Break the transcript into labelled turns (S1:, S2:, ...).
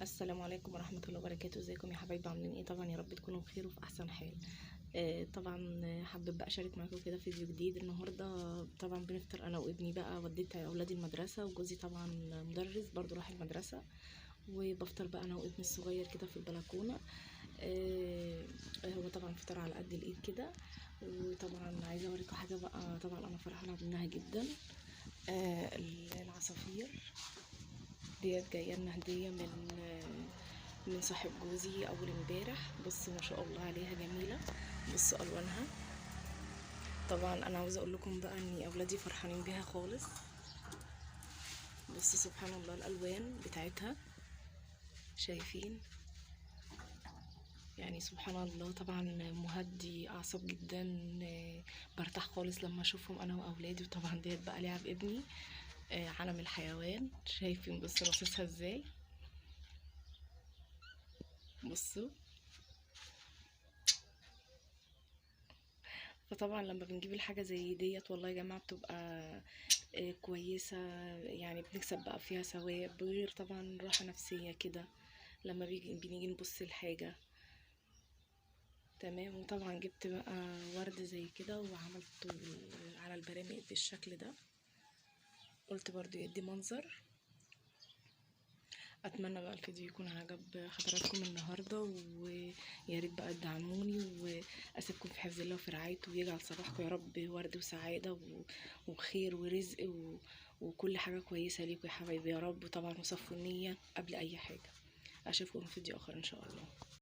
S1: السلام عليكم ورحمة الله وبركاته. ازيكم يا حبايبي؟ عاملين ايه؟ طبعا يا رب تكونوا بخير وفي احسن حال. طبعا حابب بقى اشارك معاكم كده فيديو جديد النهارده. طبعا بنفطر انا وابني، بقى وديت اولادي المدرسه وجوزي طبعا مدرس برضو راح المدرسه، وبفطر بقى انا وابني الصغير كده في البلكونه. هو طبعا فطر على قد الايد كده. وطبعا عايزه اوريكم حاجه بقى، طبعا انا فرحانه منها جدا. العصافير ديت جايه لنا هديه من صاحب جوزي اول امبارح. بصوا ما شاء الله عليها جميله، بصوا الوانها. طبعا انا عاوزه اقول لكم بقى ان اولادي فرحانين بيها خالص. بصوا سبحان الله الالوان بتاعتها، شايفين؟ يعني سبحان الله. طبعا مهدي اعصاب جدا، برتاح خالص لما اشوفهم انا واولادي. وطبعا ديت بقى لعب ابني، علم الحيوان. شايفين؟ بصوا رصاصها ازاي، بصوا. فطبعا لما بنجيب الحاجة زي ديت والله يا جماعة بتبقى كويسة، يعني بنكسب بقى فيها ثواب، غير طبعا راحة نفسية كده لما بنيجي نبص الحاجة. تمام. وطبعا جبت بقى ورد زي كده وعملته على البرامج بالشكل ده، قلت برضو يدي منظر. اتمنى بقى الفيديو يكون عجب حضراتكم النهارده، ويا ريت بقى تدعموني، واسيبكم في حفظ الله وفي رعايته، ويجعل صباحكم يا رب ورد وسعاده وخير ورزق وكل حاجه كويسه ليكم يا حبايبي يا رب. وطبعا وصفوا النيه قبل اي حاجه. اشوفكم في فيديو اخر ان شاء الله.